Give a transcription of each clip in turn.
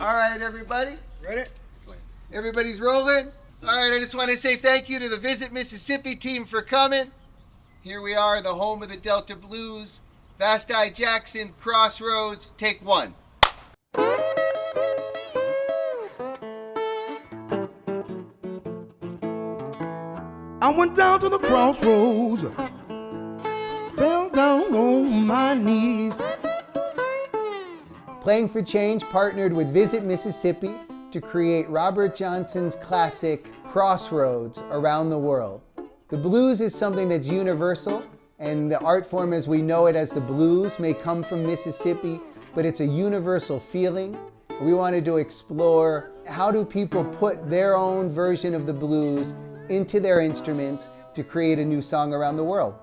All right, everybody. Ready? Everybody's rolling? All right, I just want to say thank you to the Visit Mississippi team for coming. Here we are, the home of the Delta Blues. Vasti Jackson, Crossroads, take one. I went down to the crossroads, fell down on my knees. Playing for Change partnered with Visit Mississippi to create Robert Johnson's classic Crossroads around the world. The blues is something that's universal, and the art form as we know it as the blues may come from Mississippi, but it's a universal feeling. We wanted to explore how do people put their own version of the blues into their instruments to create a new song around the world.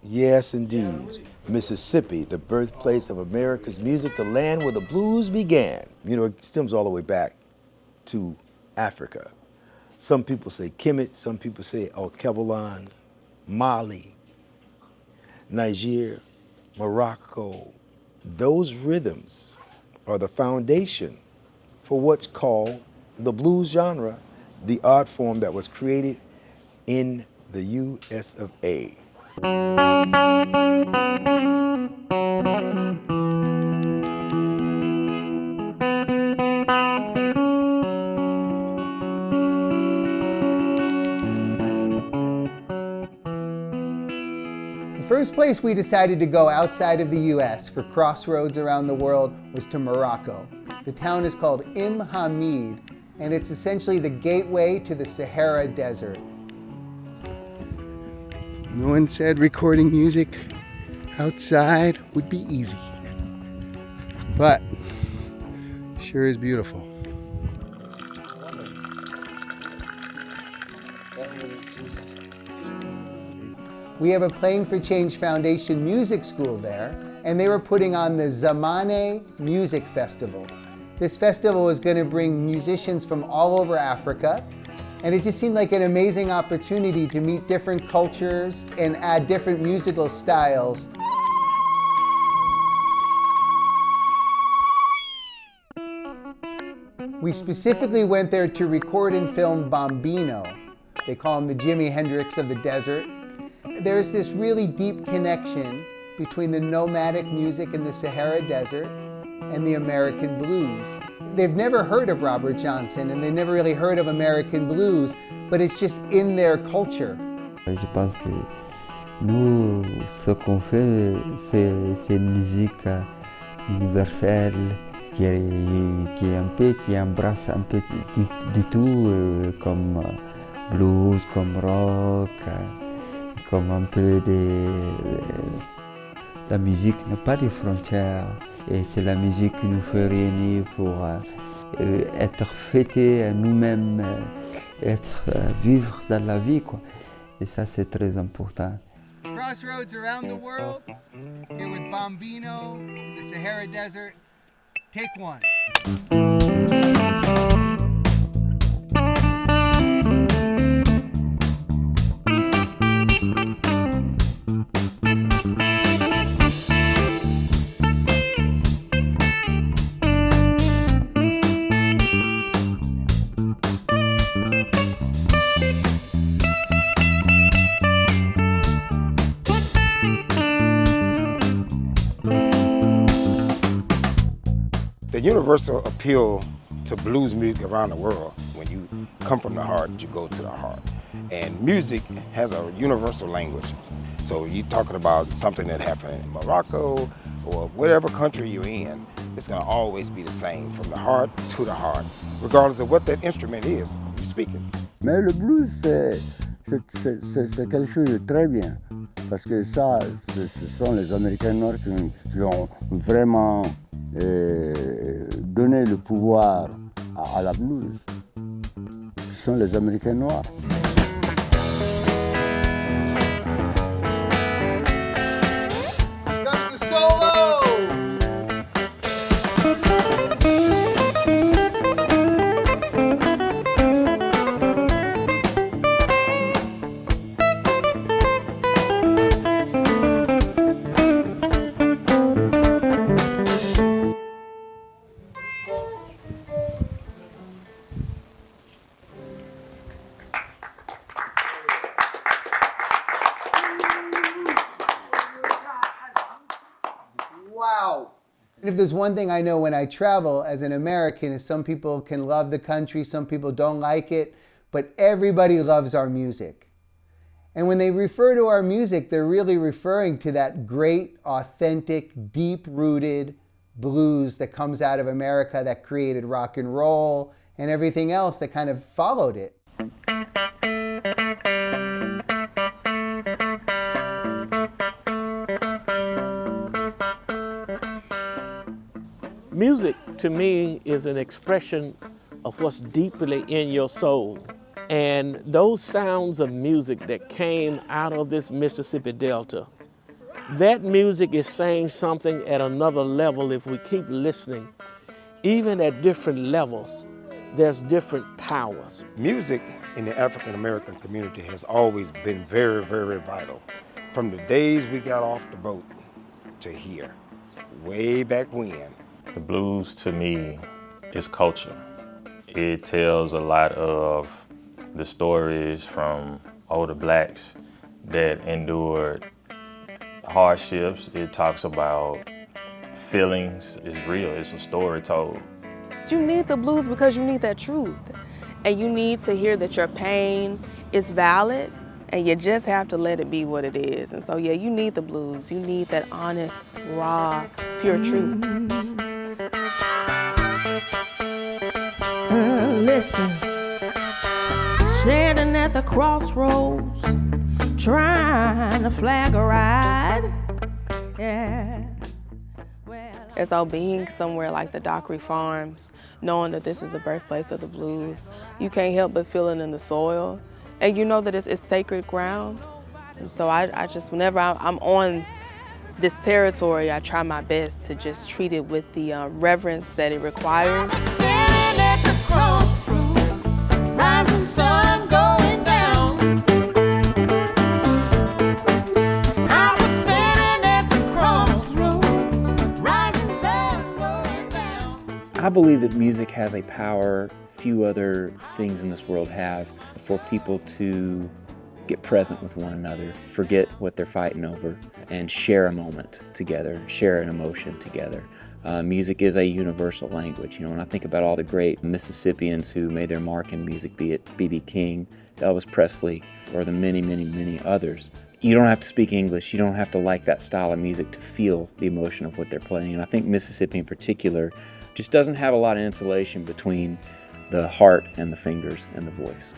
Yes, indeed. Mississippi, the birthplace of America's music, the land where the blues began. You know, it stems all the way back to Africa. Some people say Kemet, some people say Alkebulan, Mali, Niger, Morocco. Those rhythms are the foundation for what's called the blues genre, the art form that was created in the US of A. The first place we decided to go outside of the US for Crossroads around the world was to Morocco. The town is called Hamid, and it's essentially the gateway to the Sahara Desert. No one said recording music outside would be easy, but sure is beautiful. We have a Playing for Change Foundation music school there, and they were putting on the Zamane Music Festival. This festival was going to bring musicians from all over Africa, and it just seemed like an amazing opportunity to meet different cultures and add different musical styles. We specifically went there to record and film Bambino. They call him the Jimi Hendrix of the desert. There's this really deep connection between the nomadic music in the Sahara Desert and the American blues. They've never heard of Robert Johnson and they've never really heard of American blues, but it's just in their culture. Je pense que nous, ce qu'on fait, c'est une musique universelle qui embrasse un peu du tout, comme blues, comme rock, comme un peu la musique n'a pas de frontières et c'est la musique qui nous fait réunir pour être fêtés nous-mêmes, vivre dans la vie, quoi. Et ça c'est très important. Crossroads around the world, here with Bambino, the Sahara Desert. Take one. The universal appeal to blues music around the world, when you come from the heart, you go to the heart. And music has a universal language. So you're talking about something that happened in Morocco or whatever country you're in, it's gonna always be the same, from the heart to the heart, regardless of what that instrument is you're speaking. Mais le blues, c'est quelque chose de très bien, parce que ça, ce sont les Américains noirs qui ont vraiment donné le pouvoir à la blues. Ce sont les Américains noirs. Comes the solo! And if there's one thing I know when I travel as an American is some people can love the country, some people don't like it, but everybody loves our music. And when they refer to our music, they're really referring to that great, authentic, deep-rooted blues that comes out of America that created rock and roll and everything else that kind of followed it. Music, to me, is an expression of what's deeply in your soul. And those sounds of music that came out of this Mississippi Delta, that music is saying something at another level if we keep listening. Even at different levels, there's different powers. Music in the African American community has always been very, very vital. From the days we got off the boat to here, way back when. The blues to me is culture. It tells a lot of the stories from older blacks that endured hardships. It talks about feelings. It's real. It's a story told. You need the blues because you need that truth. And you need to hear that your pain is valid, and you just have to let it be what it is. And so, yeah, you need the blues. You need that honest, raw, pure truth. Listen, standing at the crossroads, trying to flag a ride. Yeah. And so being somewhere like the Dockery Farms, knowing that this is the birthplace of the blues, you can't help but feel it in the soil. And you know that it's sacred ground. And so I just, whenever I'm on this territory, I try my best to just treat it with the reverence that it requires. Standing at the crossroads, rising sun going down. I was standing at the crossroads, rising sun going down. I believe that music has a power few other things in this world have for people to get present with one another, forget what they're fighting over, and share a moment together, share an emotion together. Music is a universal language. You know, when I think about all the great Mississippians who made their mark in music, be it B.B. King, Elvis Presley, or the many, many, many others, you don't have to speak English. You don't have to like that style of music to feel the emotion of what they're playing. And I think Mississippi in particular just doesn't have a lot of insulation between the heart and the fingers and the voice.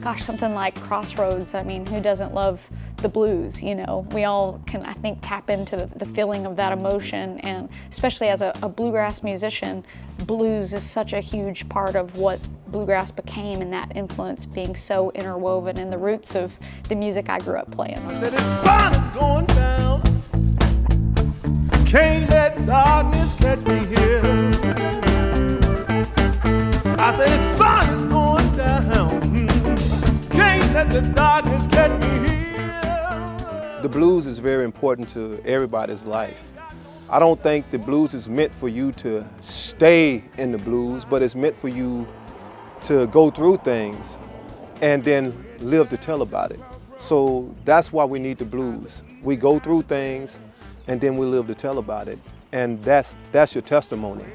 Gosh, something like Crossroads, I mean, who doesn't love the blues, you know? We all can, I think, tap into the feeling of that emotion, and especially as a bluegrass musician, blues is such a huge part of what bluegrass became, and that influence being so interwoven in the roots of the music I grew up playing. I said, the sun is going down, can't let darkness catch me here. I said, the sun is going down, can't let the darkness catch me here. The blues is very important to everybody's life. I don't think the blues is meant for you to stay in the blues, but it's meant for you to go through things and then live to tell about it. So that's why we need the blues. We go through things and then we live to tell about it. And that's your testimony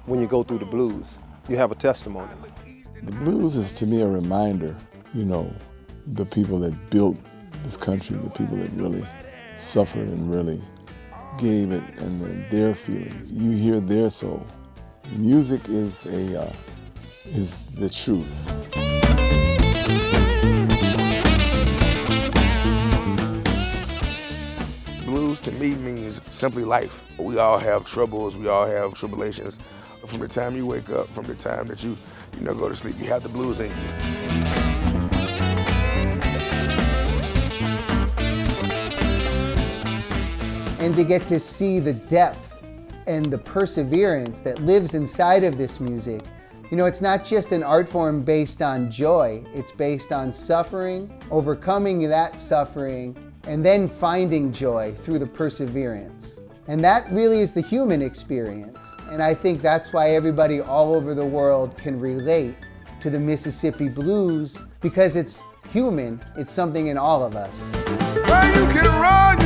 when you go through the blues. You have a testimony. The blues is to me a reminder, you know, the people that built this country, the people that really suffered and really gave it, and their feelings. You hear their soul. Music is the truth. Blues to me means simply life. We all have troubles, we all have tribulations. From the time you wake up, from the time that you go to sleep, you have the blues in you. And to get to see the depth and the perseverance that lives inside of this music. You know, it's not just an art form based on joy, it's based on suffering, overcoming that suffering, and then finding joy through the perseverance. And that really is the human experience. And I think that's why everybody all over the world can relate to the Mississippi blues, because it's human, it's something in all of us. Well, you can run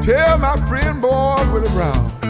Tell my friend boy Willie Brown.